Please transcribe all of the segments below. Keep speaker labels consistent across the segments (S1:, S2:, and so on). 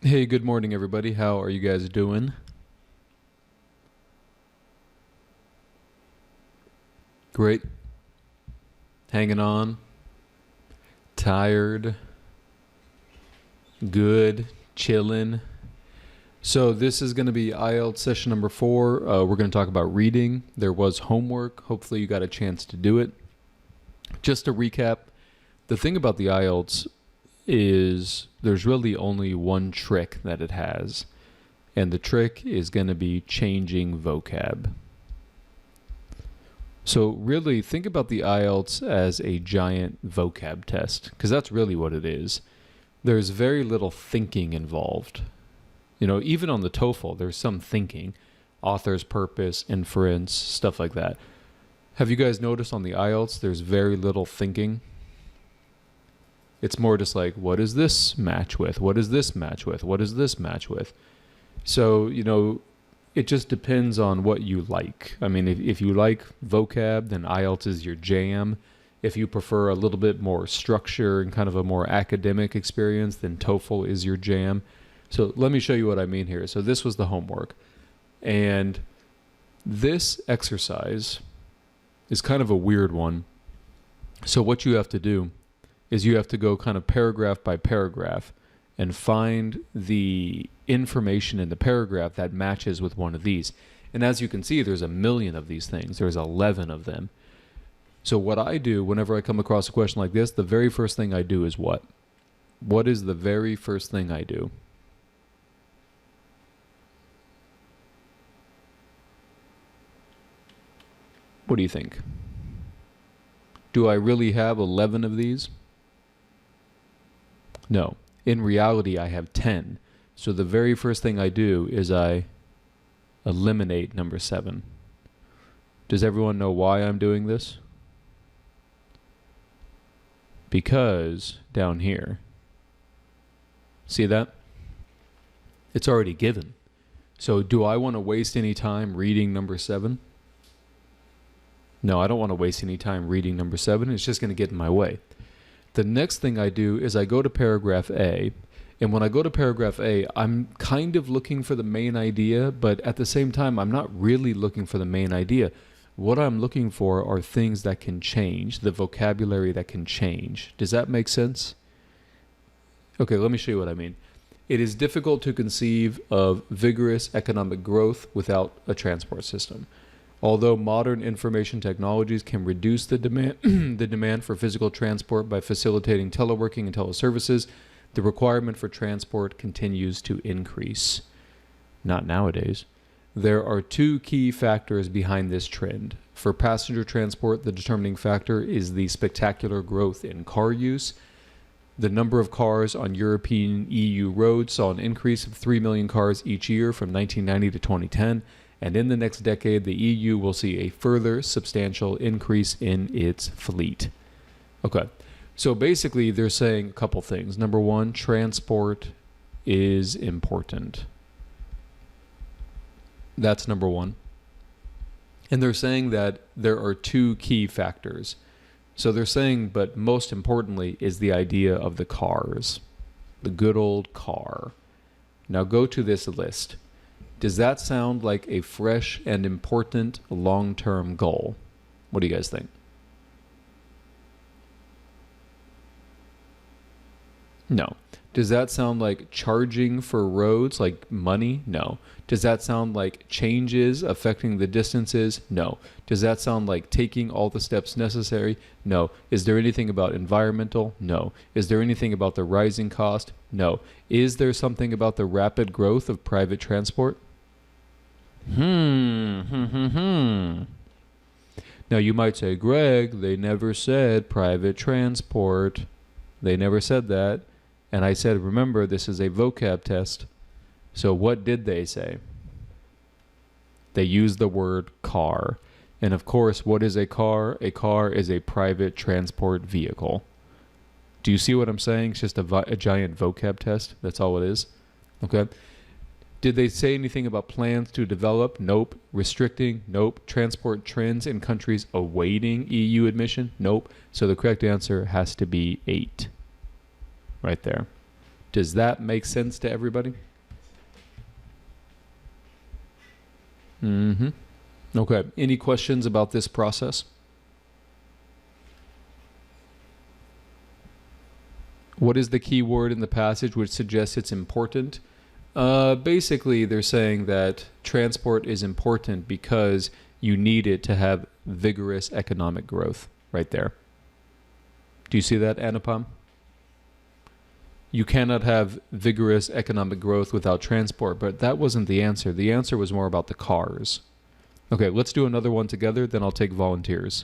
S1: Hey, good morning, everybody. How are you guys doing? Great. Hanging on. Tired. Good. Chilling. So this is going to be IELTS session number 4. We're going to talk about reading. There was homework. Hopefully you got a chance to do it. Just to recap, the thing about the IELTS is there's really only one trick that it has. And the trick is going to be changing vocab. So really think about the IELTS as a giant vocab test, because that's really what it is. There's very little thinking involved. You know, even on the TOEFL, there's some thinking, author's purpose, inference, stuff like that. Have you guys noticed on the IELTS, there's very little thinking? It's more just like, what does this match with? What does this match with? What does this match with? So, you know, it just depends on what you like. I mean, if you like vocab, then IELTS is your jam. If you prefer a little bit more structure and kind of a more academic experience, then TOEFL is your jam. So let me show you what I mean here. So this was the homework. And this exercise is kind of a weird one. So what you have to do is you have to go kind of paragraph by paragraph and find the information in the paragraph that matches with one of these. And as you can see, there's a million of these things. There's 11 of them. So what I do whenever I come across a question like this, the very first thing I do is what? What is the very first thing I do? What do you think? Do I really have 11 of these? No. In reality, I have 10. So the very first thing I do is I eliminate number 7. Does everyone know why I'm doing this? Because down here, see that? It's already given. So do I want to waste any time reading number 7? No, I don't want to waste any time reading number 7. It's just going to get in my way. The next thing I do is I go to paragraph A. And when I go to paragraph A, I'm kind of looking for the main idea, but at the same time, I'm not really looking for the main idea. What I'm looking for are things that can change, the vocabulary that can change. Does that make sense? Okay, let me show you what I mean. It is difficult to conceive of vigorous economic growth without a transport system. Although modern information technologies can reduce the demand, the demand for physical transport by facilitating teleworking and teleservices, the requirement for transport continues to increase. Not nowadays. There are 2 key factors behind this trend. For passenger transport, the determining factor is the spectacular growth in car use. The number of cars on European EU roads saw an increase of 3 million cars each year from 1990 to 2010. And in the next decade, the EU will see a further substantial increase in its fleet. Okay, so basically they're saying a couple things. Number 1, transport is important. That's number 1. And they're saying that there are 2 key factors. So they're saying, but most importantly is the idea of the cars, the good old car. Now go to this list. Does that sound like a fresh and important long-term goal? What do you guys think? No. Does that sound like charging for roads, like money? No. Does that sound like changes affecting the distances? No. Does that sound like taking all the steps necessary? No. Is there anything about environmental? No. Is there anything about the rising cost? No. Is there something about the rapid growth of private transport? Now you might say, Greg, they never said private transport. They never said that. And I said, remember, this is a vocab test. So what did they say? They used the word car. And of course, what is a car? A car is a private transport vehicle. Do you see what I'm saying? It's just a giant vocab test. That's all it is. Okay. Did they say anything about plans to develop? Nope. Restricting? Nope. Transport trends in countries awaiting EU admission? Nope. So the correct answer has to be 8. Right there. Does that make sense to everybody? Mm-hmm. Okay. Any questions about this process? What is the key word in the passage which suggests it's important? Basically, they're saying that transport is important because you need it to have vigorous economic growth right there. Do you see that, Anupam? You cannot have vigorous economic growth without transport, but that wasn't the answer. The answer was more about the cars. Okay, let's do another one together, then I'll take volunteers.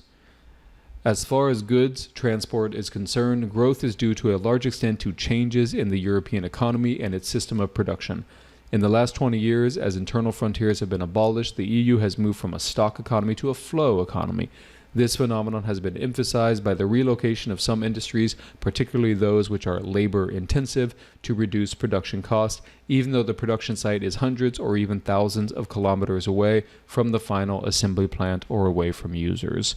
S1: As far as goods transport is concerned, growth is due to a large extent to changes in the European economy and its system of production. In the last 20 years, as internal frontiers have been abolished, the EU has moved from a stock economy to a flow economy. This phenomenon has been emphasized by the relocation of some industries, particularly those which are labor-intensive, to reduce production costs, even though the production site is hundreds or even thousands of kilometers away from the final assembly plant or away from users.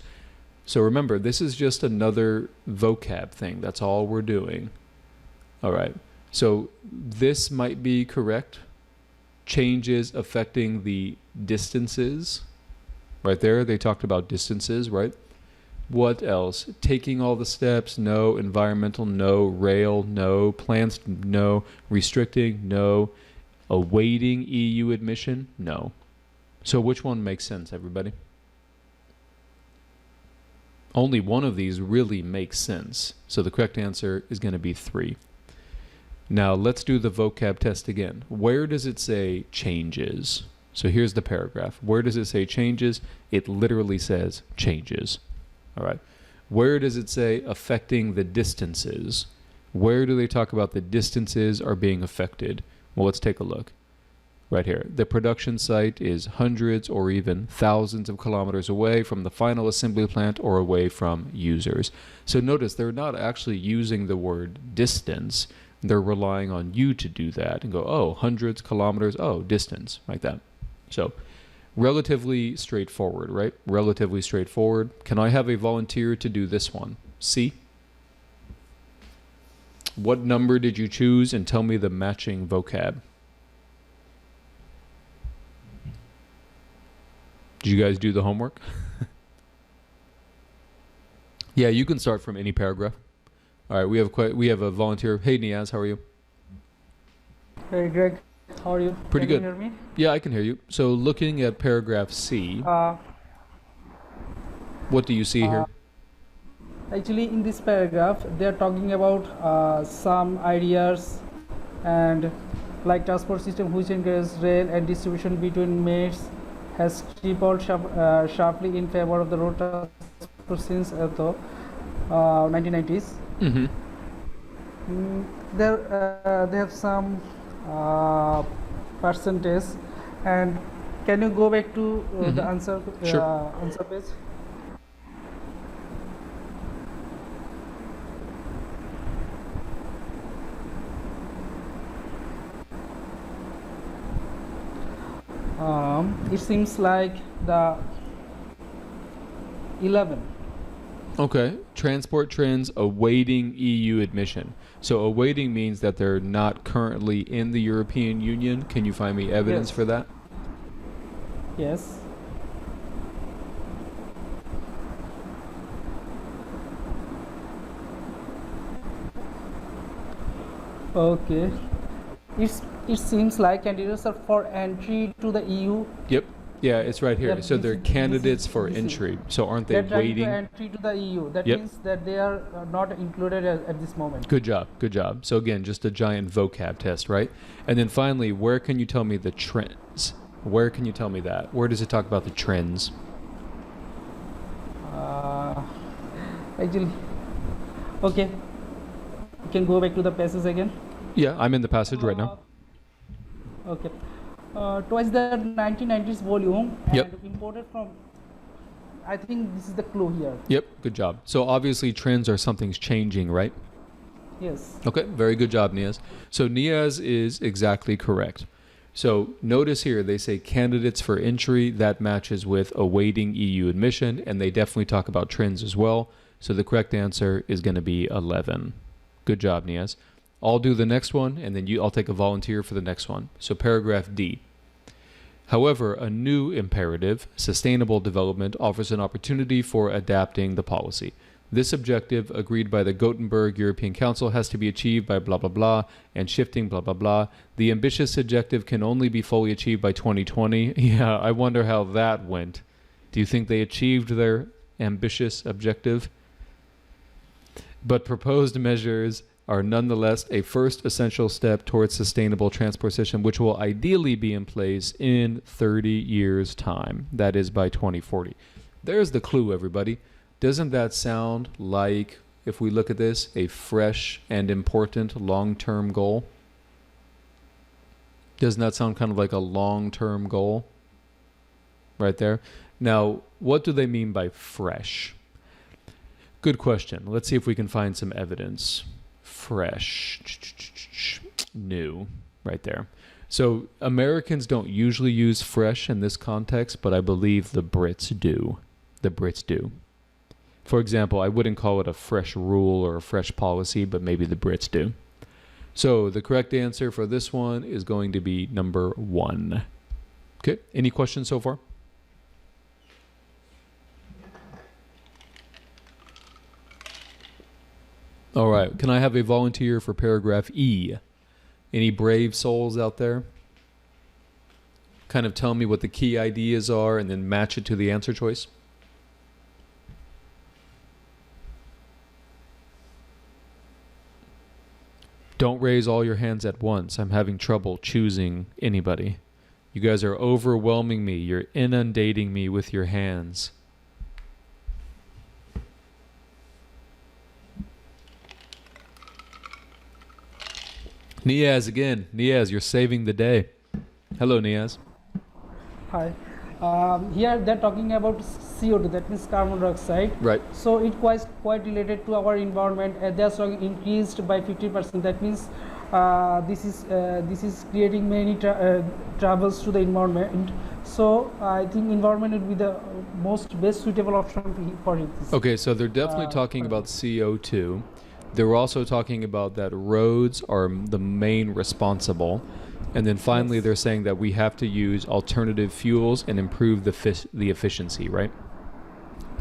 S1: So remember, this is just another vocab thing. That's all we're doing. All right. So this might be correct. Changes affecting the distances. Right there, they talked about distances, right? What else? Taking all the steps, no. Environmental, no. Rail, no. Plans, no. Restricting, no. Awaiting EU admission, no. So which one makes sense, everybody? Only one of these really makes sense. So the correct answer is going to be 3. Now let's do the vocab test again. Where does it say changes? So here's the paragraph. Where does it say changes? It literally says changes. All right. Where does it say affecting the distances? Where do they talk about the distances are being affected? Well, let's take a look. Right here. The production site is hundreds or even thousands of kilometers away from the final assembly plant or away from users. So notice they're not actually using the word distance. They're relying on you to do that and go, oh, hundreds, kilometers, oh, distance, like that. So relatively straightforward, right? Relatively straightforward. Can I have a volunteer to do this one? C? What number did you choose and tell me the matching vocab? Did you guys do the homework? Yeah, you can start from any paragraph. All right, we have a volunteer. Hey, Niaz, how are you?
S2: Hey Greg, how are you?
S1: Pretty good.
S2: Can you hear me?
S1: Yeah, I can hear you. So looking at paragraph C, what do you see here?
S2: Actually, in this paragraph, they are talking about some ideas and like transport system which encourages rail and distribution between mates has tripled sharply in favor of the road transport since the 1990s.
S1: Mm-hmm.
S2: They have some percentage, and can you go back to the answer answer page? It seems like the 11.
S1: Okay. Transport trends awaiting EU admission. So awaiting means that they're not currently in the European Union. Can you find me evidence
S2: Yes.
S1: for that?
S2: Yes. Okay. It seems like candidates are for entry to the EU.
S1: Yep. Yeah, it's right here.
S2: Yep,
S1: So they're candidates for
S2: this is-
S1: entry. So aren't they
S2: They're trying
S1: waiting?
S2: to entry to the EU. That
S1: Yep.
S2: means that they are not included at this moment.
S1: Good job. Good job. So again, just a giant vocab test, right? And then finally, where can you tell me the trends? Where can you tell me that? Where does it talk about the trends?
S2: Actually, okay. You can go back to the passage again.
S1: Yeah, I'm in the passage right now.
S2: Okay. Twice the 1990s volume and
S1: Yep.
S2: imported from. I think this is the clue here.
S1: Yep, good job. So obviously trends are something's changing, right?
S2: Yes.
S1: Okay, very good job, Niaz. So Niaz is exactly correct. So notice here they say candidates for entry, that matches with awaiting EU admission, and they definitely talk about trends as well. So the correct answer is going to be 11. Good job, Niaz. I'll do the next one, and then I'll take a volunteer for the next one. So paragraph D. However, a new imperative, sustainable development, offers an opportunity for adapting the policy. This objective, agreed by the Gothenburg European Council, has to be achieved by blah, blah, blah, and shifting blah, blah, blah. The ambitious objective can only be fully achieved by 2020. Yeah, I wonder how that went. Do you think they achieved their ambitious objective? But proposed measures are nonetheless a first essential step towards sustainable transport system, which will ideally be in place in 30 years' time. That is by 2040. There's the clue, everybody. Doesn't that sound like, if we look at this, a fresh and important long-term goal? Doesn't that sound kind of like a long-term goal? Right there. Now, what do they mean by fresh? Good question. Let's see if we can find some evidence. Fresh, new, right there. So Americans don't usually use fresh in this context, but I believe the Brits do. The Brits do. For example, I wouldn't call it a fresh rule or a fresh policy, but maybe the Brits do. So the correct answer for this one is going to be number 1. Okay, any questions so far? All right, can I have a volunteer for paragraph E? Any brave souls out there? Kind of tell me what the key ideas are and then match it to the answer choice. Don't raise all your hands at once. I'm having trouble choosing anybody. You guys are overwhelming me. You're inundating me with your hands. Niaz again. Niaz, you're saving the day. Hello, Niaz.
S2: Hi. Here they're talking about CO2, that means carbon dioxide.
S1: Right.
S2: So it quite related to our environment, and they're talking increased by 50%. That means this is creating many troubles to the environment. So I think environment would be the best suitable option for it.
S1: Okay, so they're definitely talking about CO2. They're also talking about that roads are the main responsible. And then finally, they're saying that we have to use alternative fuels and improve the efficiency, right?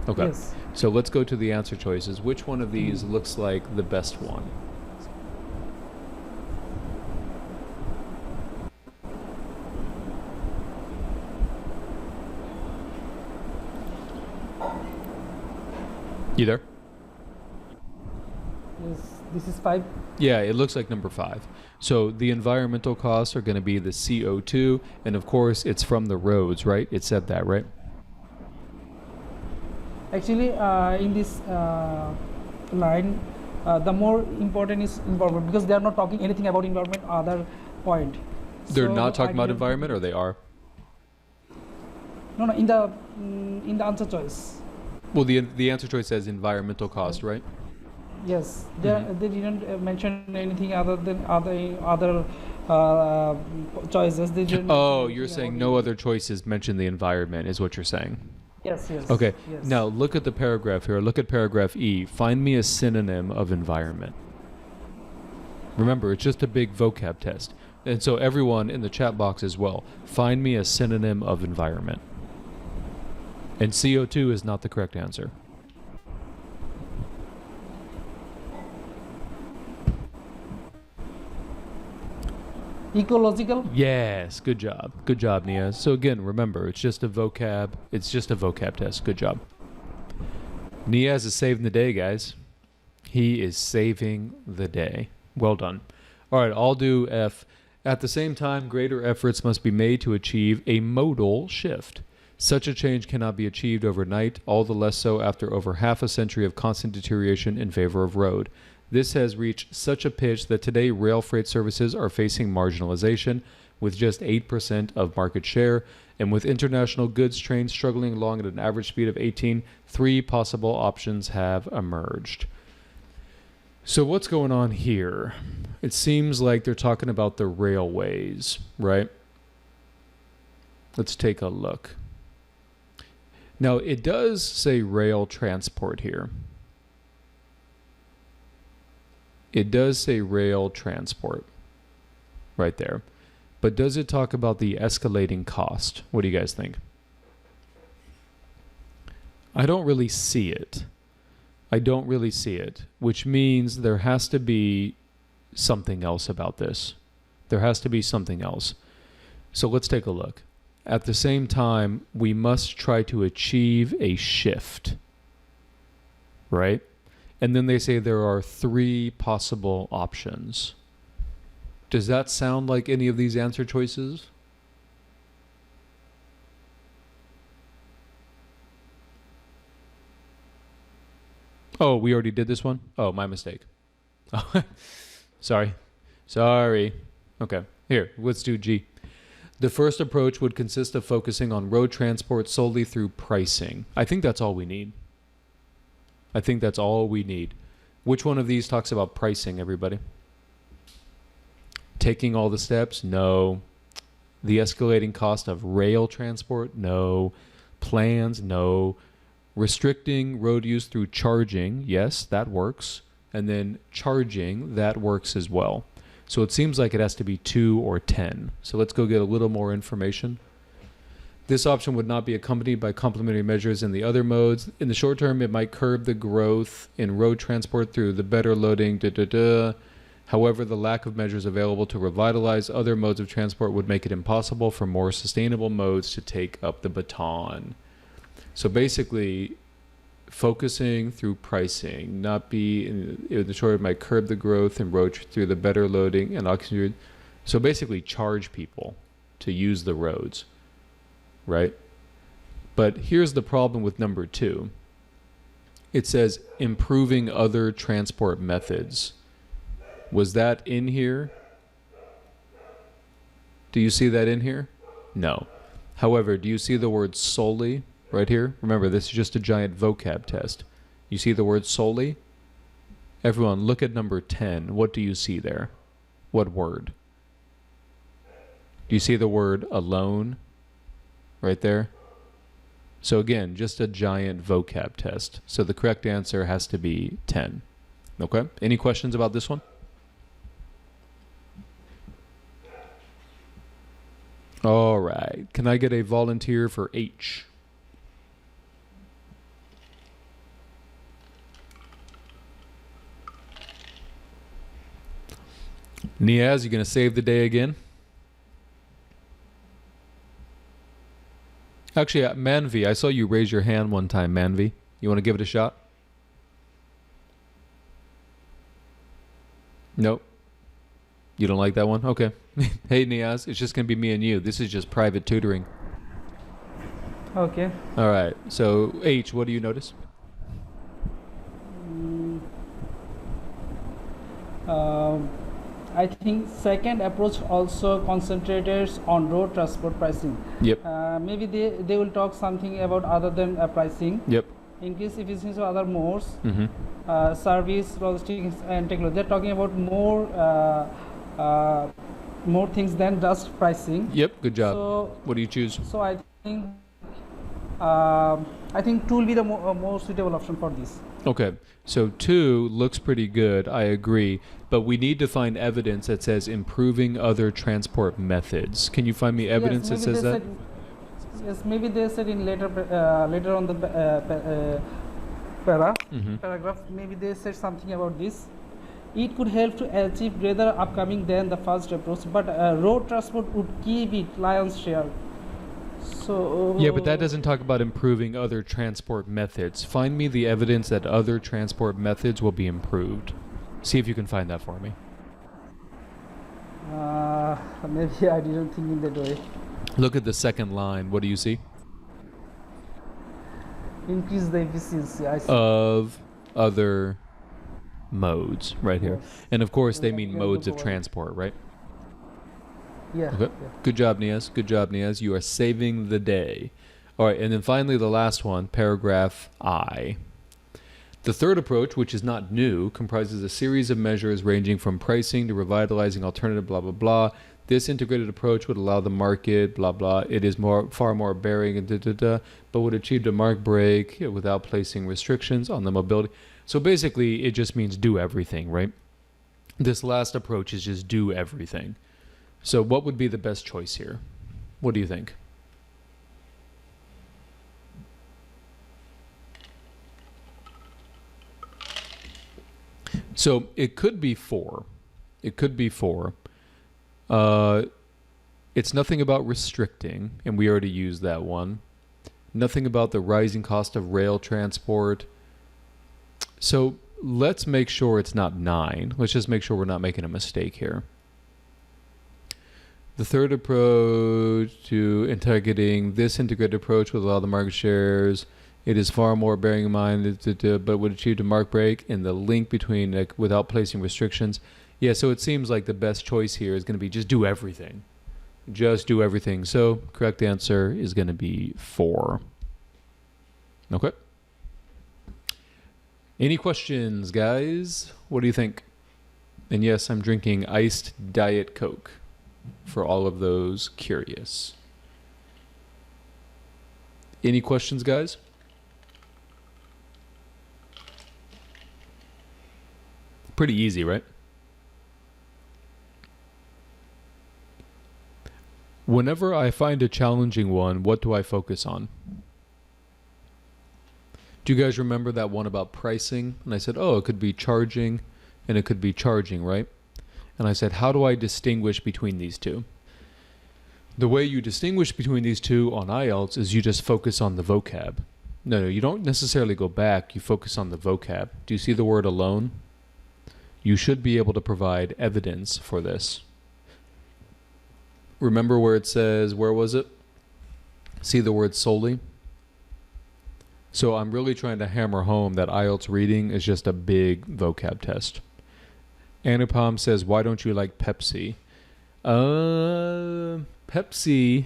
S1: Okay.
S2: Yes.
S1: So let's go to the answer choices. Which one of these looks like the best one? You there?
S2: Yes. This is 5.
S1: Yeah, it looks like number 5. So the environmental costs are going to be the CO2, and of course it's from the roads, right? It said that, right?
S2: Actually, in this line, the more important is environment, because they are not talking anything about environment other point.
S1: They're
S2: So
S1: not talking
S2: I
S1: about
S2: didn't-
S1: environment, or they are?
S2: No, in the answer choice.
S1: Well, the answer choice says environmental cost, right?
S2: Yes,
S1: Mhm.
S2: they didn't mention anything other than other choices. They didn't.
S1: Oh,
S2: mention
S1: you're
S2: anything
S1: saying
S2: about
S1: no
S2: it.
S1: other choices mention the environment, is what you're saying.
S2: Yes, yes.
S1: Okay,
S2: Yes.
S1: now look at the paragraph here. Look at paragraph E. Find me a synonym of environment. Remember, it's just a big vocab test. And so everyone in the chat box as well, find me a synonym of environment. And CO2 is not the correct answer.
S2: Ecological.
S1: Yes, good job. Good job, Nia. So again, remember, it's just a vocab test. Good job. Niaz is saving the day, guys. He is saving the day. Well done. All right, I'll do F. At the same time, greater efforts must be made to achieve a modal shift. Such a change cannot be achieved overnight, all the less so after over half a century of constant deterioration in favor of road. This has reached such a pitch that today rail freight services are facing marginalization, with just 8% of market share, and with international goods trains struggling along at an average speed of 18, 3 possible options have emerged. So what's going on here? It seems like they're talking about the railways, right? Let's take a look. Now, it does say rail transport here. It does say rail transport right there. But does it talk about the escalating cost? What do you guys think? I don't really see it. I don't really see it, which means there has to be something else about this. There has to be something else. So let's take a look. At the same time, we must try to achieve a shift, right? And then they say there are 3 possible options. Does that sound like any of these answer choices? Oh, we already did this one? Oh, my mistake. Sorry. Okay, here, let's do G. The first approach would consist of focusing on road transport solely through pricing. I think that's all we need. Which one of these talks about pricing, everybody? Taking all the steps? No. The escalating cost of rail transport? No. Plans? No. Restricting road use through charging? Yes, that works. And then charging, that works as well. So it seems like it has to be 2 or 10. So let's go get a little more information. This option would not be accompanied by complementary measures in the other modes. In the short term, it might curb the growth in road transport through the better loading, However, the lack of measures available to revitalize other modes of transport would make it impossible for more sustainable modes to take up the baton. So basically, focusing through pricing, not be in the short term might curb the growth in road through the better loading and oxygen. So basically, charge people to use the roads, right? But here's the problem with number 2. It says improving other transport methods. Was that in here? Do you see that in here? No. However, do you see the word solely right here? Remember, this is just a giant vocab test. You see the word solely? Everyone, look at number 10. What do you see there? What word? Do you see the word alone right there? So again, just a giant vocab test. So the correct answer has to be 10. Okay? Any questions about this one? All right. Can I get a volunteer for H? Niaz, you going to save the day again? Actually, Manvi, I saw you raise your hand one time, Manvi. You want to give it a shot? Nope. You don't like that one? Okay. Hey, Niaz, it's just going to be me and you. This is just private tutoring.
S2: Okay.
S1: All right. So, H, what do you notice?
S2: I think second approach also concentrates on road transport pricing.
S1: Yep.
S2: Maybe they will talk something about other than pricing.
S1: Yep.
S2: Increase efficiency of other modes,
S1: Mm-hmm.
S2: service, logistics, and technology. They're talking about more things than just pricing.
S1: Yep. Good job.
S2: So,
S1: What do you choose?
S2: so I think 2 will be the more suitable option for this.
S1: Okay. So 2 looks pretty good. I agree. But we need to find evidence that says improving other transport methods. Can you find me evidence that says that?
S2: Yes, maybe they said in later on the paragraph. Maybe they said something about this. It could help to achieve greater upcoming than the first approach, but road transport would give it lion's share. So
S1: Yeah, but that doesn't talk about improving other transport methods. Find me the evidence that other transport methods will be improved. See if you can find that for me.
S2: Maybe I didn't think in that way.
S1: Look at the second line. What do you see?
S2: Increase the efficiency. I see.
S1: Of other modes, right here.
S2: Yes.
S1: And of course, they
S2: Yeah,
S1: mean
S2: yeah,
S1: modes of
S2: look over.
S1: transport, right?
S2: Yeah.
S1: Okay.
S2: Yeah.
S1: Good job, Niaz. Good job, Niaz. You are saving the day. All right, and then finally the last one, paragraph I. The third approach, which is not new, comprises a series of measures ranging from pricing to revitalizing alternative blah, blah, blah. This integrated approach would allow the market, blah, blah. It is far more bearing, but would achieve a marked break without placing restrictions on the mobility. So basically, it just means do everything, right? This last approach is just do everything. So what would be the best choice here? What do you think? So it could be 4. It could be 4. It's nothing about restricting, and we already used that one. Nothing about the rising cost of rail transport. So let's make sure it's not 9. Let's just make sure we're not making a mistake here. The third approach to integrating this integrated approach with all the market shares, it is far more bearing in mind, but would achieve a mark break in the link between without placing restrictions. Yeah, so it seems like the best choice here is going to be just do everything. Just do everything. So correct answer is going to be 4. Okay. Any questions, guys? What do you think? And yes, I'm drinking iced Diet Coke for all of those curious. Any questions, guys? Pretty easy, right? Whenever I find a challenging one, what do I focus on? Do you guys remember that one about pricing? And I said, oh, it could be charging and it could be charging, right? And I said, how do I distinguish between these two? The way you distinguish between these two on IELTS is you just focus on the vocab. No, you don't necessarily go back. You focus on the vocab. Do you see the word alone? You should be able to provide evidence for this. Remember where it says, where was it? See the word solely? So I'm really trying to hammer home that IELTS reading is just a big vocab test. Anupam says, why don't you like Pepsi? Pepsi,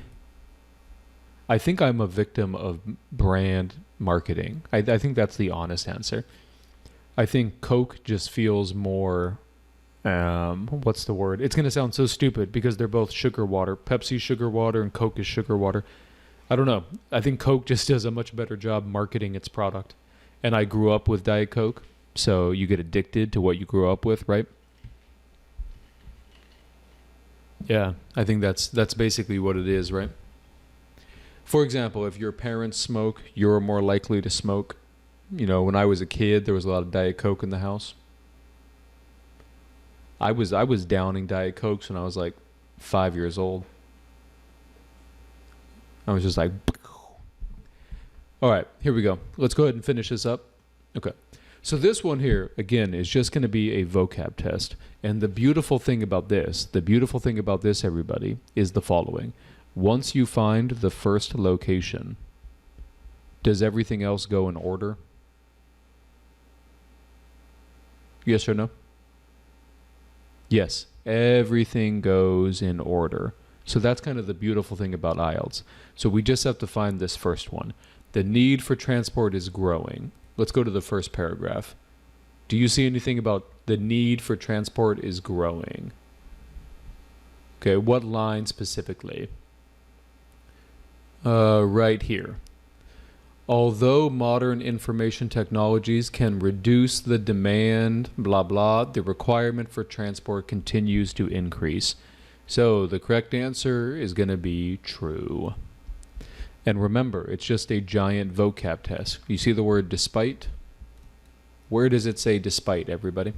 S1: I think I'm a victim of brand marketing. I think that's the honest answer. I think Coke just feels more, what's the word? It's going to sound so stupid because they're both sugar water. Pepsi sugar water and Coke is sugar water. I don't know. I think Coke just does a much better job marketing its product. And I grew up with Diet Coke, so you get addicted to what you grew up with, right? Yeah, I think that's basically what it is, right? For example, if your parents smoke, you're more likely to smoke. You know, when I was a kid, there was a lot of Diet Coke in the house. I was downing Diet Cokes when I was like 5 years old. I was just like, all right, here we go. Let's go ahead and finish this up. Okay. So this one here, again, is just going to be a vocab test. And the beautiful thing about this, everybody, is the following. Once you find the first location, does everything else go in order? Yes or no? Yes, everything goes in order. So that's kind of the beautiful thing about IELTS. So we just have to find this first one. The need for transport is growing. Let's go to the first paragraph. Do you see anything about the need for transport is growing? Okay, what line specifically? Right here. Although modern information technologies can reduce the demand, blah, blah, the requirement for transport continues to increase. So the correct answer is going to be true. And remember, it's just a giant vocab test. You see the word despite? Where does it say despite, everybody?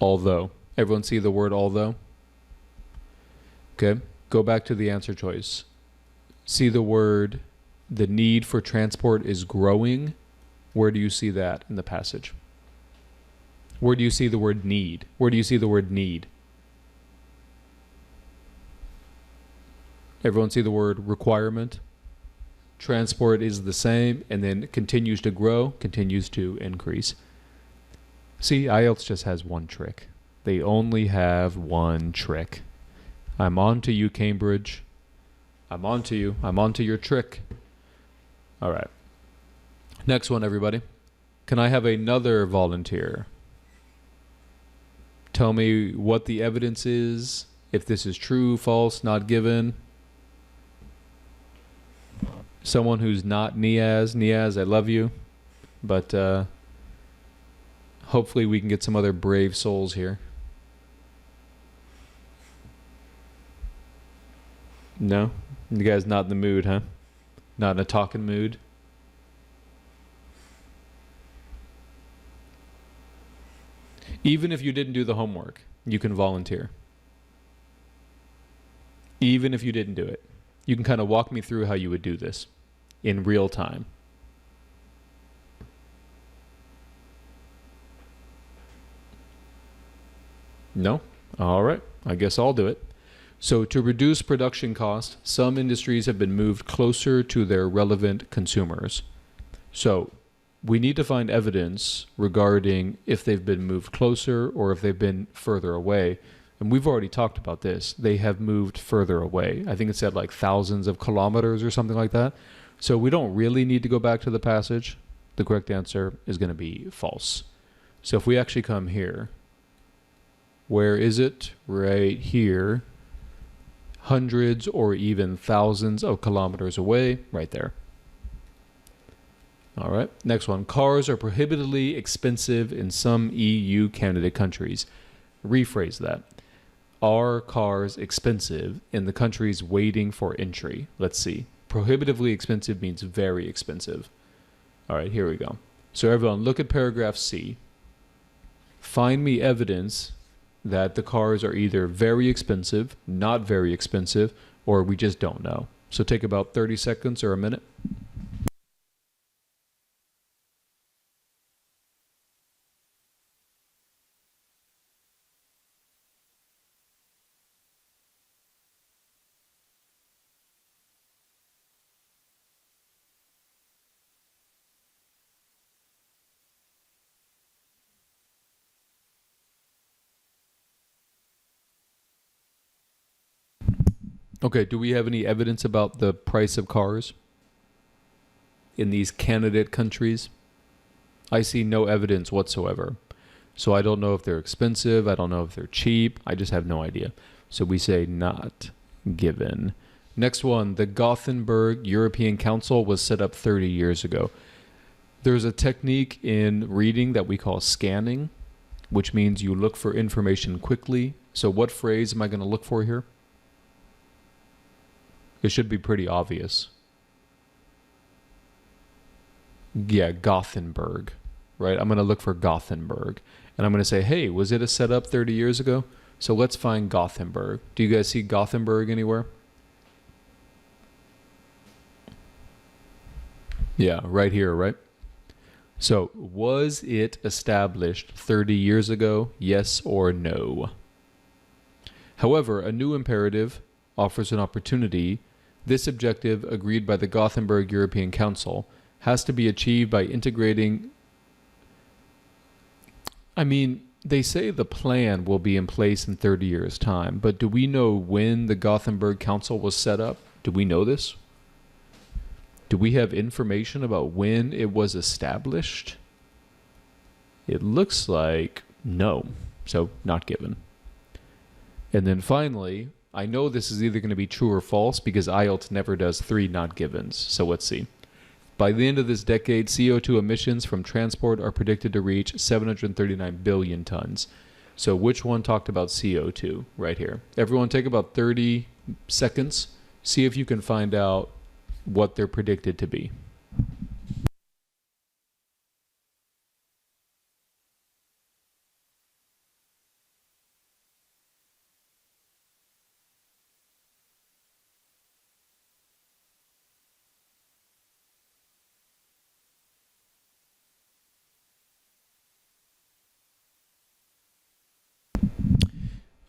S1: Although. Everyone see the word although? Okay, go back to the answer choice. See the word, the need for transport is growing. Where do you see that in the passage? Where do you see the word need? Where do you see the word need? Everyone see the word requirement? Transport is the same and then continues to grow, continues to increase. See, IELTS just has one trick. They only have one trick. I'm on to you, Cambridge. I'm on to you. I'm on to your trick. All right. Next one, everybody. Can I have another volunteer? Tell me what the evidence is, if this is true, false, not given. Someone who's not Niaz. Niaz, I love you. but hopefully we can get some other brave souls here. No? You guys not in the mood, huh? Not in a talking mood? Even if you didn't do the homework, you can volunteer. Even if you didn't do it, you can kind of walk me through how you would do this in real time. No? All right. I guess I'll do it. So to reduce production costs, some industries have been moved closer to their relevant consumers. So we need to find evidence regarding if they've been moved closer or if they've been further away. And we've already talked about this. They have moved further away. I think it said like thousands of kilometers or something like that. So we don't really need to go back to the passage. The correct answer is going to be false. So if we actually come here, where is it? Right here. Hundreds or even thousands of kilometers away, right there. All right, next one. Cars are prohibitively expensive in some EU candidate countries. Rephrase that. Are cars expensive in the countries waiting for entry? Let's see. Prohibitively expensive means very expensive. All right, here we go. So everyone, look at paragraph C. Find me evidence that the cars are either very expensive, not very expensive, or we just don't know. So take about 30 seconds or a minute. Okay, do we have any evidence about the price of cars in these candidate countries? I see no evidence whatsoever. So I don't know if they're expensive. I don't know if they're cheap. I just have no idea. So we say not given. Next one, the Gothenburg European Council was set up 30 years ago. There's a technique in reading that we call scanning, which means you look for information quickly. So what phrase am I going to look for here? It should be pretty obvious. Yeah, Gothenburg, right? I'm going to look for Gothenburg. And I'm going to say, hey, was it a setup 30 years ago? So let's find Gothenburg. Do you guys see Gothenburg anywhere? Yeah, right here, right? So was it established 30 years ago? Yes or no? However, a new imperative offers an opportunity. This objective, agreed by the Gothenburg European Council, has to be achieved by integrating. I mean, they say the plan will be in place in 30 years' time, but do we know when the Gothenburg Council was set up? Do we know this? Do we have information about when it was established? It looks like no, so not given. And then finally, I know this is either going to be true or false because IELTS never does 3 not givens. So let's see. By the end of this decade, CO2 emissions from transport are predicted to reach 739 billion tons. So which one talked about CO2 right here? Everyone take about 30 seconds. See if you can find out what they're predicted to be.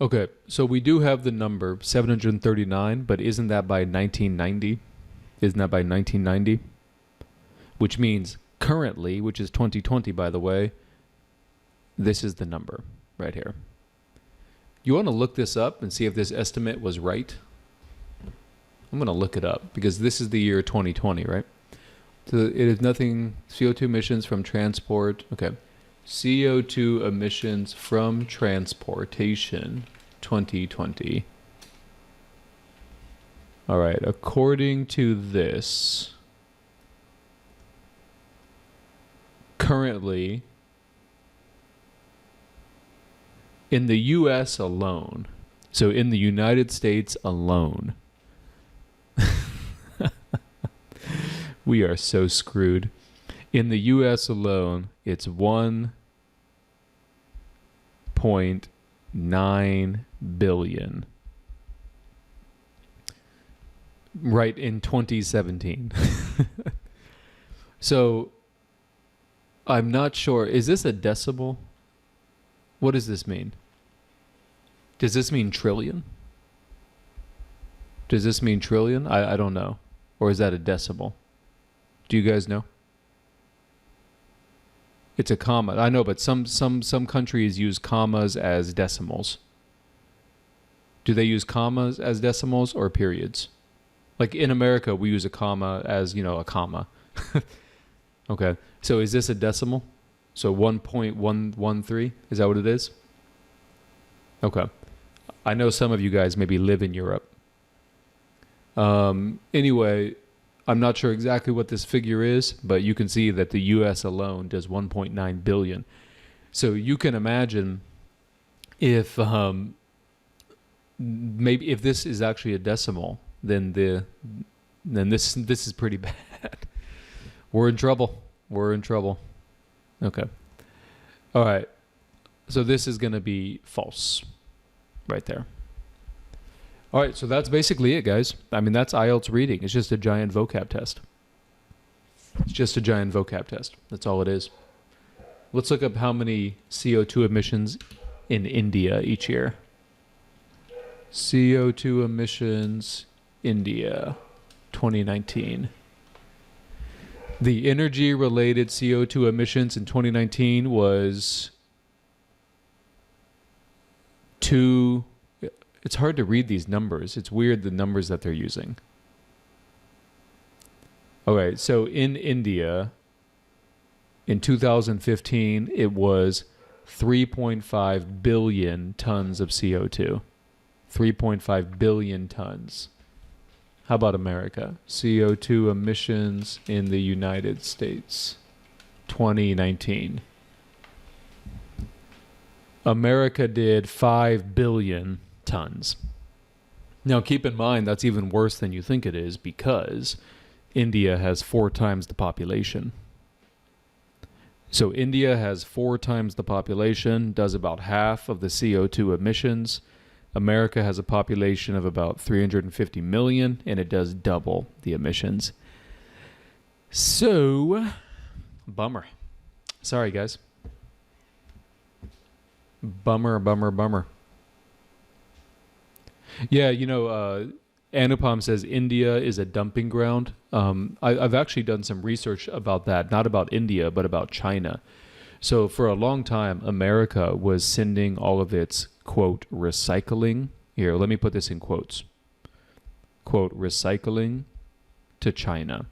S1: Okay, so we do have the number 739, but isn't that by 1990? Isn't that by 1990? Which means currently, which is 2020 by the way, this is the number right here. You want to look this up and see if this estimate was right? I'm going to look it up because this is the year 2020, right? So it is nothing, CO2 emissions from transport. Okay. CO2 emissions from transportation 2020. All right, according to this, currently in the US alone, so in the United States alone, we are so screwed. In the US alone, it's 1.9 billion. Right in 2017. So I'm not sure. Is this a decimal? What does this mean? Does this mean trillion? Does this mean trillion? I don't know. Or is that a decimal? Do you guys know? It's a comma. I know, but some countries use commas as decimals. Do they use commas as decimals or periods? Like in America, we use a comma as, a comma. Okay. So is this a decimal? So 1.113? Is that what it is? Okay. I know some of you guys maybe live in Europe. Anyway, I'm not sure exactly what this figure is, but you can see that the US alone does 1.9 billion. So you can imagine if maybe if this is actually a decimal, then this is pretty bad. We're in trouble. We're in trouble. Okay. All right. So this is going to be false right there. All right, so that's basically it, guys. I mean, that's IELTS reading. It's just a giant vocab test. It's just a giant vocab test. That's all it is. Let's look up how many CO2 emissions in India each year. CO2 emissions, India, 2019. The energy-related CO2 emissions in 2019 was It's hard to read these numbers. It's weird, the numbers that they're using. Okay, so in India, in 2015, it was 3.5 billion tons of CO2. 3.5 billion tons. How about America? CO2 emissions in the United States, 2019. America did 5 billion tons. Now keep in mind that's even worse than you think it is because India has 4 times the population. So India has 4 times the population, does about half of the CO2 emissions. America has a population of about 350 million and it does double the emissions. So, bummer. Sorry guys. Bummer. Yeah, Anupam says India is a dumping ground. I've actually done some research about that, not about India, but about China. So for a long time, America was sending all of its, quote, recycling. Here, let me put this in quotes. Quote, recycling to China.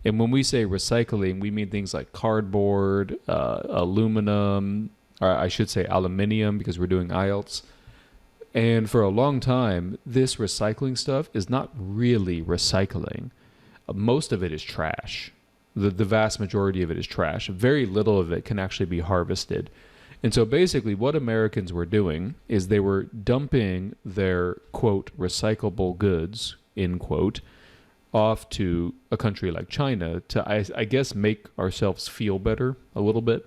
S1: And when we say recycling, we mean things like cardboard, aluminum, or I should say aluminium because we're doing IELTS. And for a long time, this recycling stuff is not really recycling. Most of it is trash. The vast majority of it is trash. Very little of it can actually be harvested. And so basically what Americans were doing is they were dumping their, quote, recyclable goods, end quote, off to a country like China to, I guess, make ourselves feel better a little bit.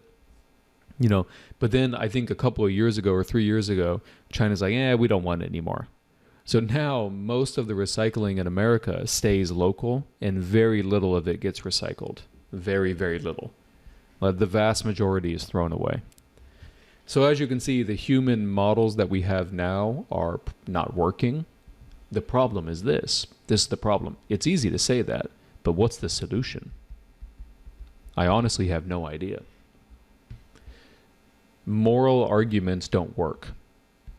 S1: But then I think a couple of years ago or 3 years ago, China's like, we don't want it anymore. So now most of the recycling in America stays local and very little of it gets recycled. Very, very little. The vast majority is thrown away. So as you can see, the human models that we have now are not working. The problem is this. This is the problem. It's easy to say that, but what's the solution? I honestly have no idea. Moral arguments don't work.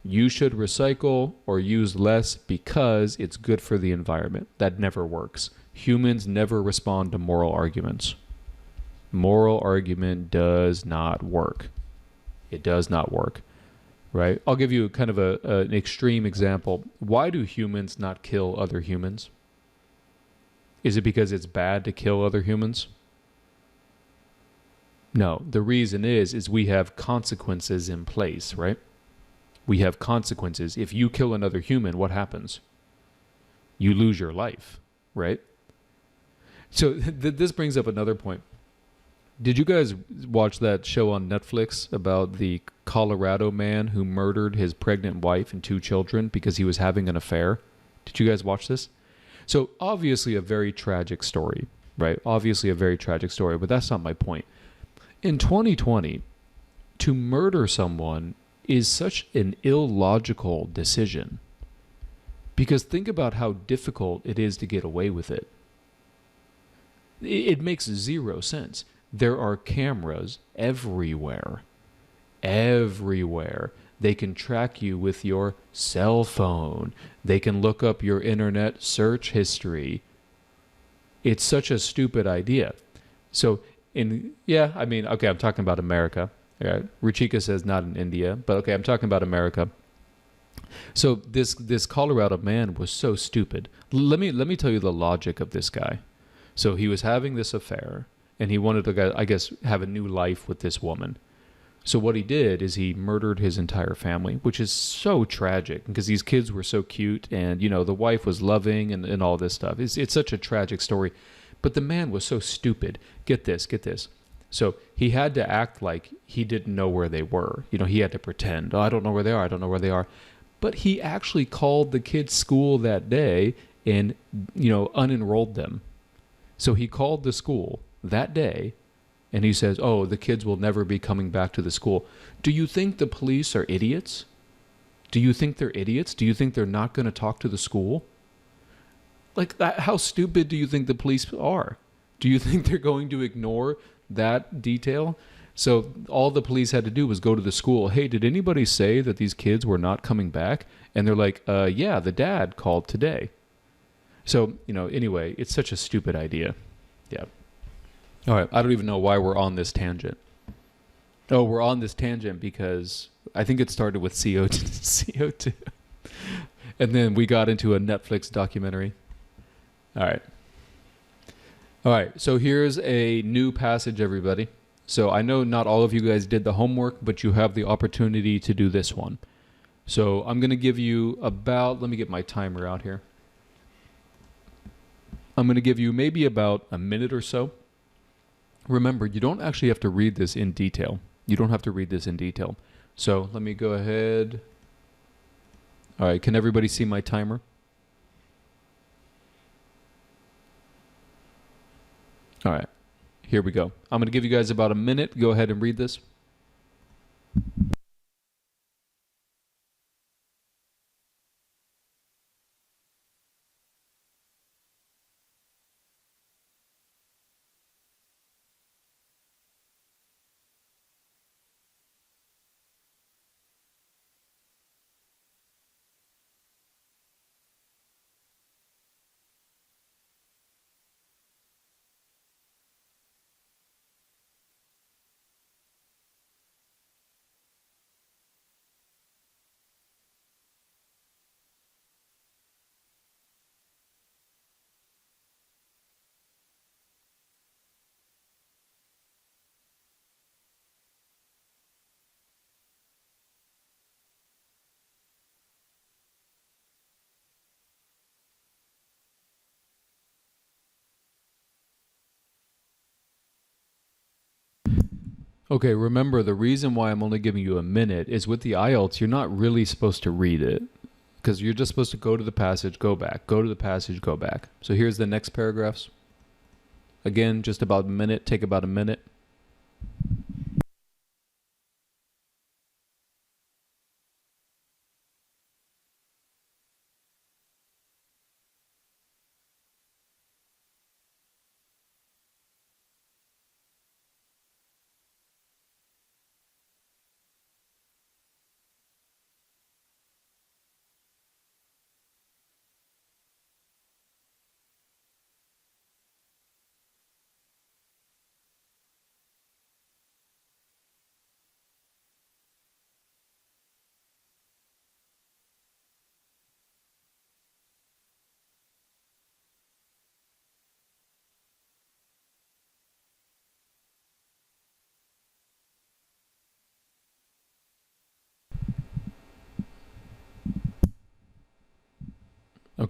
S1: You should recycle or use less because it's good for the environment. That never works. Humans never respond to moral arguments. Moral argument does not work. It does not work, right? I'll give you kind of an extreme example. Why do humans not kill other humans? Is it because it's bad to kill other humans? No, the reason is we have consequences in place, right? We have consequences. If you kill another human, what happens? You lose your life, right? So this brings up another point. Did you guys watch that show on Netflix about the Colorado man who murdered his pregnant wife and two children because he was having an affair? Did you guys watch this? So, obviously, a very tragic story, right? Obviously, a very tragic story, but that's not my point. In 2020, to murder someone is such an illogical decision because think about how difficult it is to get away with it. It makes zero sense. There are cameras everywhere. Everywhere. They can track you with your cell phone. They can look up your internet search history. It's such a stupid idea. So, I mean, okay, I'm talking about America. Yeah, Ruchika says not in India, but okay, I'm talking about America. So this Colorado man was so stupid. Let me tell you the logic of this guy. So he was having this affair, and he wanted to, I guess, have a new life with this woman. So what he did is he murdered his entire family, which is so tragic because these kids were so cute, and the wife was loving, and all this stuff. It's such a tragic story, but the man was so stupid. Get this, get this. So he had to act like he didn't know where they were. He had to pretend, oh, I don't know where they are. I don't know where they are. But he actually called the kids' school that day and unenrolled them. So he called the school that day and he says, oh, the kids will never be coming back to the school. Do you think the police are idiots? Do you think they're idiots? Do you think they're not going to talk to the school? Like, how stupid do you think the police are? Do you think they're going to ignore that detail? So all the police had to do was go to the school. Hey, did anybody say that these kids were not coming back? And they're like, yeah, the dad called today. So, anyway, it's such a stupid idea. Yeah. All right. I don't even know why we're on this tangent. Oh, we're on this tangent because I think it started with CO2. CO2. And then we got into a Netflix documentary. All right. All right. So here's a new passage, everybody. So I know not all of you guys did the homework, but you have the opportunity to do this one. So I'm going to give you let me get my timer out here. I'm going to give you maybe about a minute or so. Remember, you don't actually have to read this in detail. You don't have to read this in detail. So let me go ahead. All right, can everybody see my timer? All right, here we go. I'm going to give you guys about a minute. Go ahead and read this. Okay, remember the reason why I'm only giving you a minute is with the IELTS, you're not really supposed to read it because you're just supposed to go to the passage, go back, go to the passage, go back. So here's the next paragraphs. Again, just about a minute, take about a minute.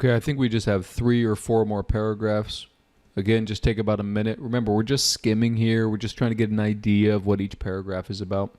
S1: Okay, I think we just have 3 or 4 more paragraphs. Again, just take about a minute. Remember, we're just skimming here. We're just trying to get an idea of what each paragraph is about.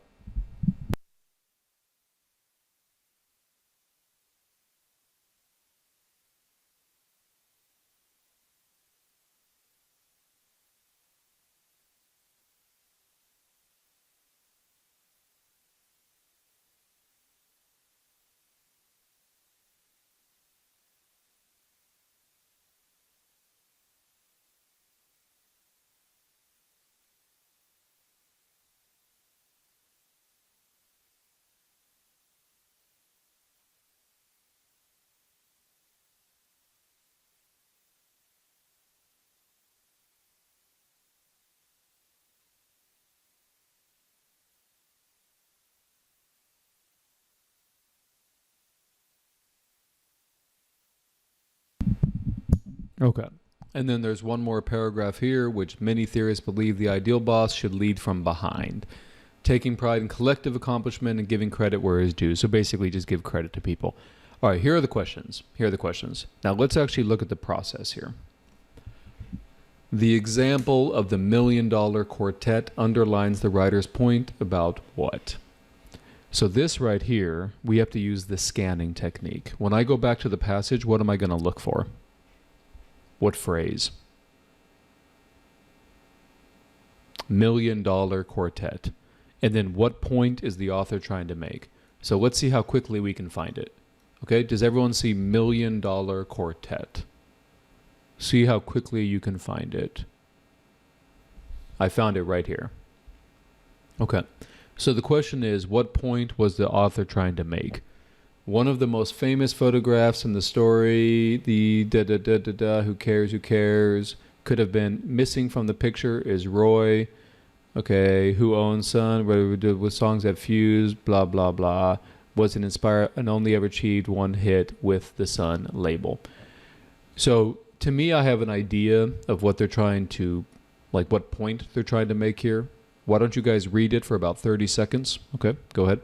S1: Okay. And then there's one more paragraph here, which many theorists believe the ideal boss should lead from behind, taking pride in collective accomplishment and giving credit where it is due. So basically, just give credit to people. All right, here are the questions. Now, let's actually look at the process here. The example of the $1 Million Quartet underlines the writer's point about what? So this right here, we have to use the scanning technique. When I go back to the passage, what am I going to look for? What phrase? $1 Million Quartet. And then what point is the author trying to make? So let's see how quickly we can find it. Okay, does everyone see $1 Million Quartet? See how quickly you can find it. I found it right here. Okay, so the question is, what point was the author trying to make? One of the most famous photographs in the story, the who cares, could have been missing from the picture is Roy. Okay, who owns Sun, with songs that fuse, blah, blah, blah. Wasn't inspired and only ever achieved one hit with the Sun label. So to me, I have an idea of what they're trying to, like what point they're trying to make here. Why don't you guys read it for about 30 seconds? Okay, go ahead.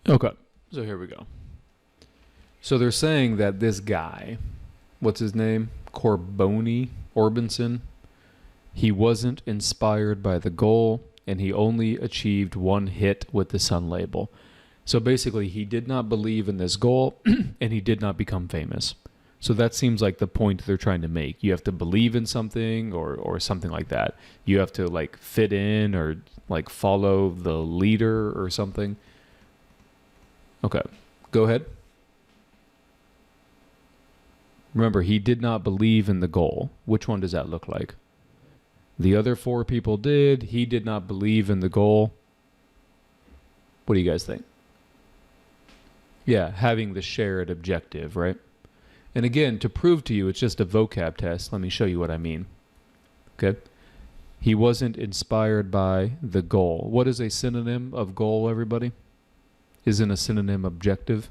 S1: Okay, so here we go. So they're saying that this guy, what's his name? Orbison, he wasn't inspired by the goal and he only achieved one hit with the Sun label. So basically, he did not believe in this goal and he did not become famous. So that seems like the point they're trying to make. You have to believe in something or something like that. You have to like fit in or like follow the leader or something. Okay, go ahead. Remember, he did not believe in the goal. Which one does that look like? The other 4 people did. He did not believe in the goal. What do you guys think? Yeah, having the shared objective, right? And again, to prove to you it's just a vocab test, let me show you what I mean. Okay? He wasn't inspired by the goal. What is a synonym of goal, everybody? Isn't a synonym objective?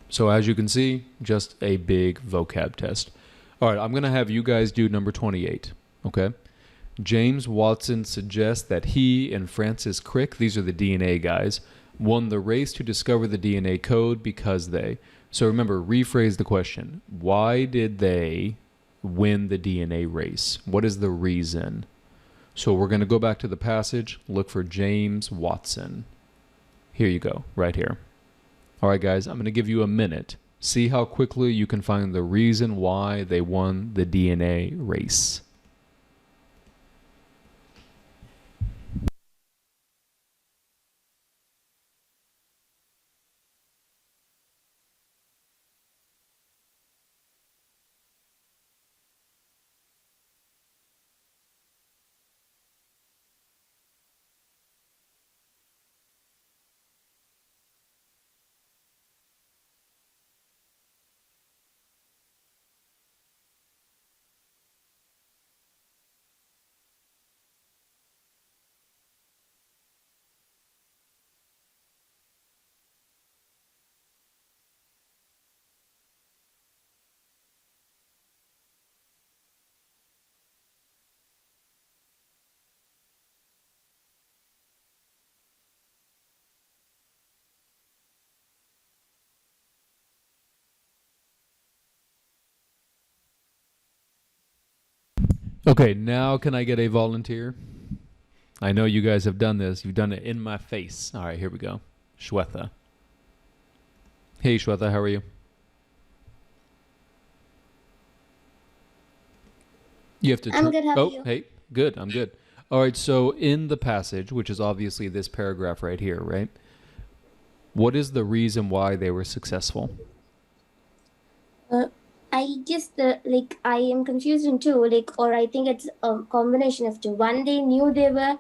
S1: So as you can see, just a big vocab test. All right, I'm going to have you guys do number 28, okay? James Watson suggests that he and Francis Crick, these are the DNA guys, won the race to discover the DNA code because they. So remember, rephrase the question. Why did they win the DNA race? What is the reason? So we're going to go back to the passage, look for James Watson. Here you go, right here. All right, guys, I'm going to give you a minute. See how quickly you can find the reason why they won the DNA race. Okay, now can I get a volunteer? I know you guys have done this. You've done it in my face. All right, here we go. Shweta. Hey, Shweta, how are you? You have to
S3: I'm
S1: turn.
S3: good. How are
S1: Oh,
S3: you?
S1: hey, good. I'm good. All right, so in the passage, which is obviously this paragraph right here, right? What is the reason why they were successful?
S3: Uh, I guess I am confused in two, or I think it's a combination of two. One they knew about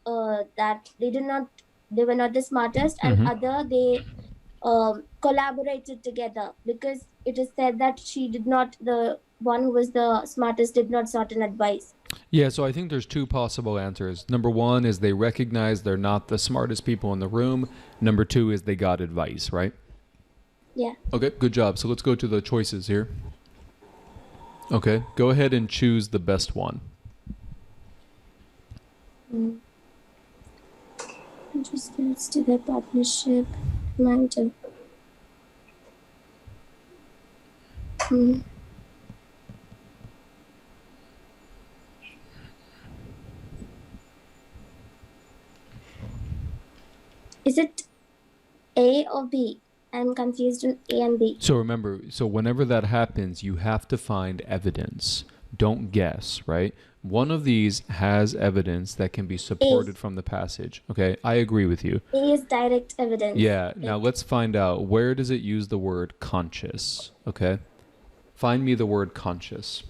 S3: that they were not the smartest, and
S1: Mm-hmm.
S3: other they collaborated together, because it is said that the one who was the smartest did not sought an advice.
S1: Yeah, so I think there's two possible answers. Number one is they recognize they're not the smartest people in the room. Number two is they got advice, right?
S3: Yeah.
S1: Okay, good job. So let's go to the choices here. Okay, go ahead and choose the best one.
S3: Mm. Interested to their partnership. Mental. Mm. Is it A or B? I'm confused on A and B.
S1: So remember, so whenever that happens, you have to find evidence. Don't guess, right? One of these has evidence that can be supported from the passage. Okay, I agree with you.
S3: A is direct evidence.
S1: Yeah, now let's find out, where does it use the word conscious? Okay, find me the word conscious.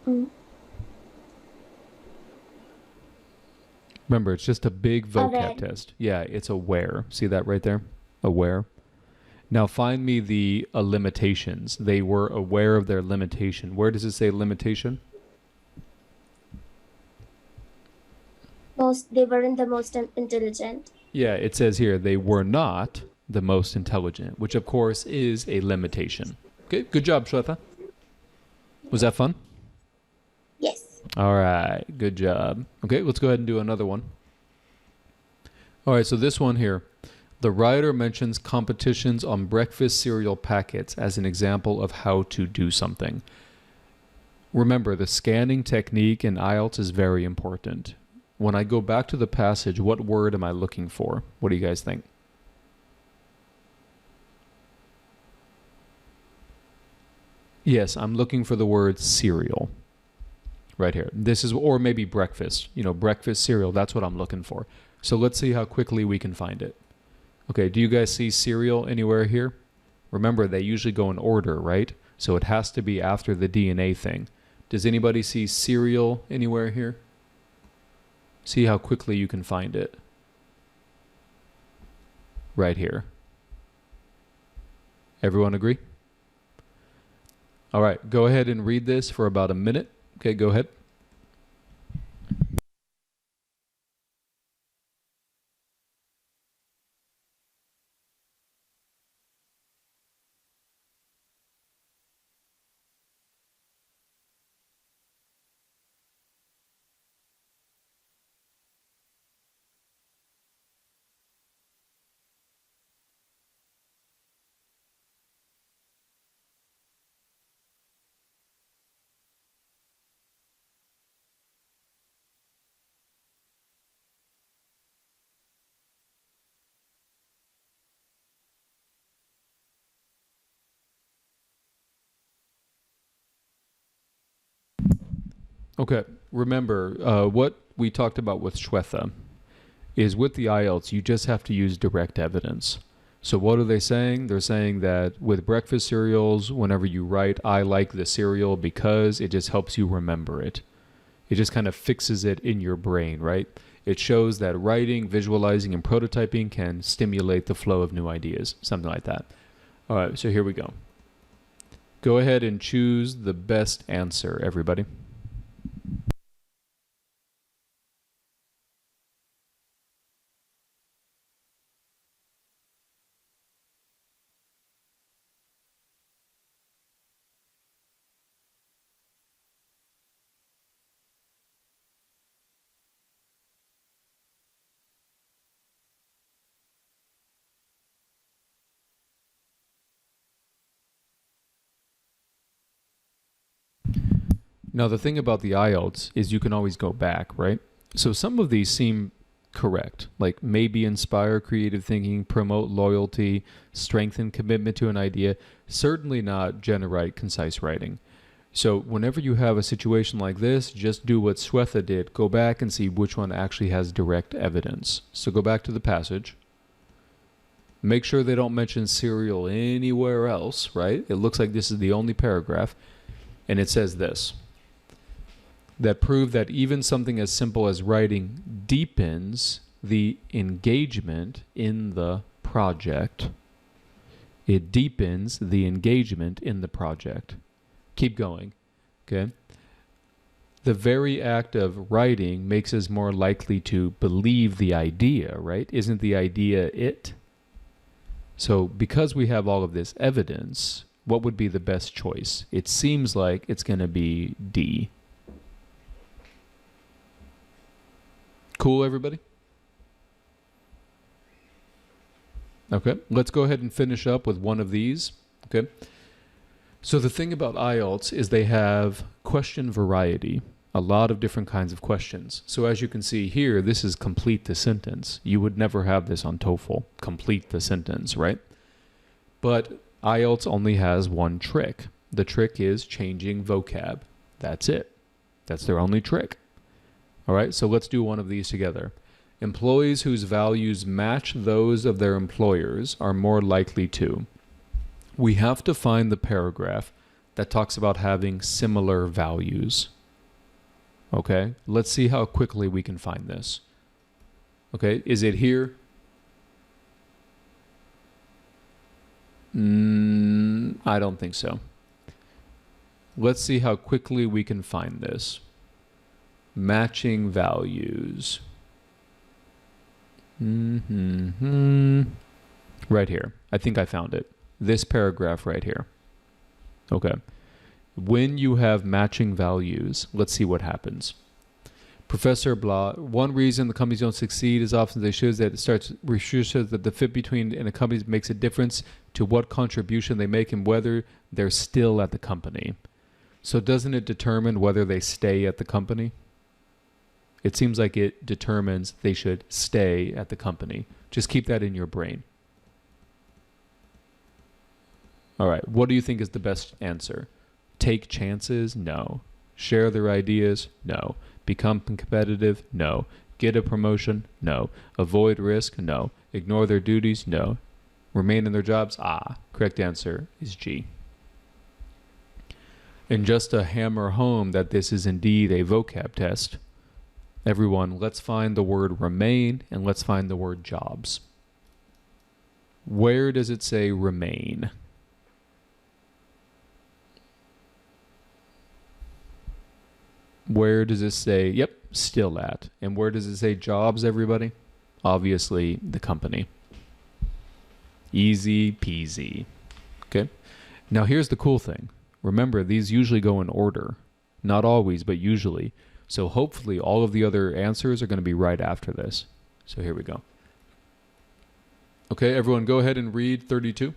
S3: Mm.
S1: Remember, it's just a big vocab
S3: Aware.
S1: test. Yeah, it's aware. See that right there? Aware. Now find me the limitations. They were aware of their limitation. Where does it say limitation?
S3: They weren't the most intelligent.
S1: Yeah, it says here they were not the most intelligent, which of course is a limitation. Okay, good job, Shweta. Was that fun?
S3: Yes.
S1: All right, good job. Okay, let's go ahead and do another one. All right, so this one here. The writer mentions competitions on breakfast cereal packets as an example of how to do something. Remember, the scanning technique in IELTS is very important. When I go back to the passage, what word am I looking for? What do you guys think? Yes, I'm looking for the word cereal right here. This is, or maybe breakfast, breakfast cereal. That's what I'm looking for. So let's see how quickly we can find it. Okay, do you guys see cereal anywhere here? Remember, they usually go in order, right? So it has to be after the DNA thing. Does anybody see cereal anywhere here? See how quickly you can find it. Right here. Everyone agree? All right, go ahead and read this for about a minute. Okay, go ahead. Okay, remember what we talked about with Shweta is with the IELTS, you just have to use direct evidence. So what are they saying? They're saying that with breakfast cereals, whenever you write, I like the cereal because it just helps you remember it. It just kind of fixes it in your brain, right? It shows that writing, visualizing, and prototyping can stimulate the flow of new ideas, something like that. All right, so here we go. Go ahead and choose the best answer, everybody. Now, the thing about the IELTS is you can always go back, right? So some of these seem correct, like maybe inspire creative thinking, promote loyalty, strengthen commitment to an idea, certainly not generate concise writing. So whenever you have a situation like this, just do what Swetha did. Go back and see which one actually has direct evidence. So go back to the passage. Make sure they don't mention serial anywhere else, right? It looks like this is the only paragraph. And it says this, that prove that even something as simple as writing deepens the engagement in the project. It deepens the engagement in the project. Keep going, okay? The very act of writing makes us more likely to believe the idea, right? Isn't the idea it? So because we have all of this evidence, what would be the best choice? It seems like it's going to be D. Cool, everybody? Okay, let's go ahead and finish up with one of these, okay? So the thing about IELTS is they have question variety, a lot of different kinds of questions. So as you can see here, this is complete the sentence. You would never have this on TOEFL, complete the sentence, right? But IELTS only has one trick. The trick is changing vocab. That's it. That's their only trick. All right, so let's do one of these together. Employees whose values match those of their employers are more likely to. We have to find the paragraph that talks about having similar values. Okay, let's see how quickly we can find this. Okay, is it here? I don't think so. Let's see how quickly we can find this. Matching values. Right here. I think I found it. This paragraph right here. Okay. When you have matching values, let's see what happens. Professor Blah, one reason the companies don't succeed as often as they should is that it starts shows that the fit between in a company makes a difference to what contribution they make and whether they're still at the company. So doesn't it determine whether they stay at the company? It seems like it determines they should stay at the company. Just keep that in your brain. All right, what do you think is the best answer? Take chances? No. Share their ideas? No. Become competitive? No. Get a promotion? No. Avoid risk? No. Ignore their duties? No. Remain in their jobs? Correct answer is G. And just to hammer home that this is indeed a vocab test, everyone, let's find the word remain and let's find the word jobs. Where does it say remain? Where does it say, yep, still at? And where does it say jobs, everybody? Obviously, the company. Easy peasy. Okay? Now, here's the cool thing. Remember, these usually go in order. Not always, but usually. So hopefully all of the other answers are going to be right after this. So here we go. Okay, everyone go ahead and read 32.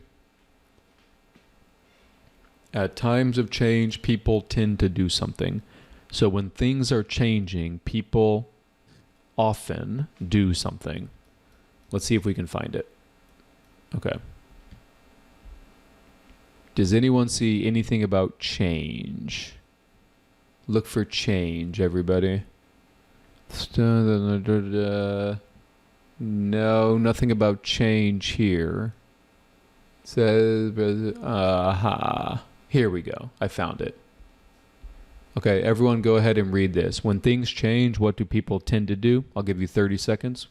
S1: At times of change, people tend to do something. So when things are changing, people often do something. Let's see if we can find it. Okay. Does anyone see anything about change? Look for change, everybody. No, nothing about change here. It says, here we go. I found it. Okay, everyone go ahead and read this. When things change, what do people tend to do? I'll give you 30 seconds.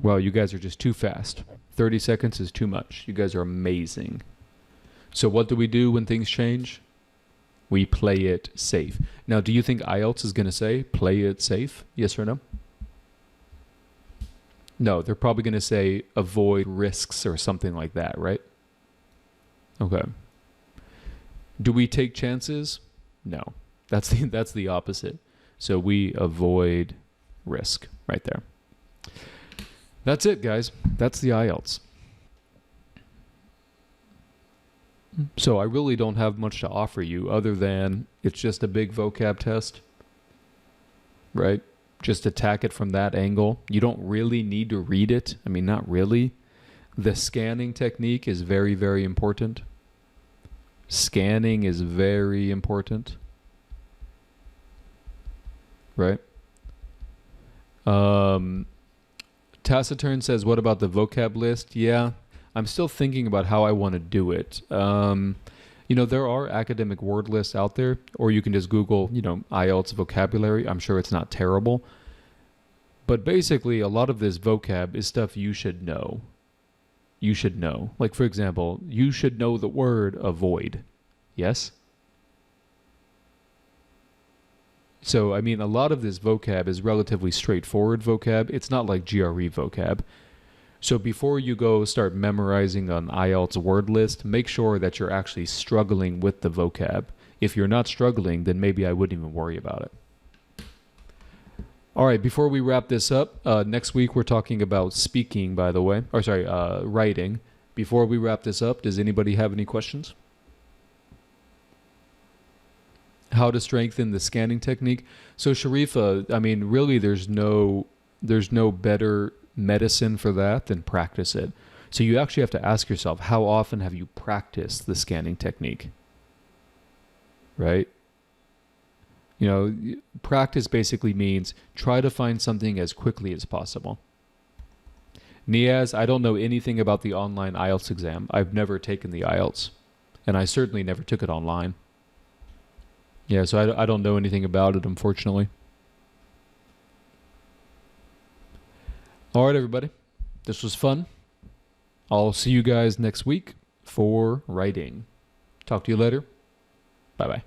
S1: Well, you guys are just too fast. 30 seconds is too much. You guys are amazing. So what do we do when things change? We play it safe. Now, do you think IELTS is going to say play it safe? Yes or no? No, they're probably going to say avoid risks or something like that, right? Okay. Do we take chances? No. That's the opposite. So we avoid risk right there. That's it, guys. That's the IELTS. So I really don't have much to offer you other than it's just a big vocab test, right? Just attack it from that angle. You don't really need to read it. I mean, not really. The scanning technique is very, very important. Scanning is very important, right? Taciturn says, what about the vocab list? Yeah, I'm still thinking about how I want to do it. You know, there are academic word lists out there, or you can just Google, you know, IELTS vocabulary. I'm sure it's not terrible. But basically, a lot of this vocab is stuff you should know. You should know. Like, for example, you should know the word avoid. Yes? So, I mean, a lot of this vocab is relatively straightforward vocab. It's not like GRE vocab. So before you go start memorizing an IELTS word list, make sure that you're actually struggling with the vocab. If you're not struggling, then maybe I wouldn't even worry about it. All right, before we wrap this up, next week we're talking about speaking, by the way. Or sorry, writing. Before we wrap this up, does anybody have any questions? How to strengthen the scanning technique. So Sharifa, I mean, really there's no better medicine for that than practice it. So you actually have to ask yourself, how often have you practiced the scanning technique? Right? You know, practice basically means try to find something as quickly as possible. Niaz, I don't know anything about the online IELTS exam. I've never taken the IELTS, and I certainly never took it online. Yeah, so I don't know anything about it, unfortunately. All right, everybody. This was fun. I'll see you guys next week for writing. Talk to you later. Bye-bye.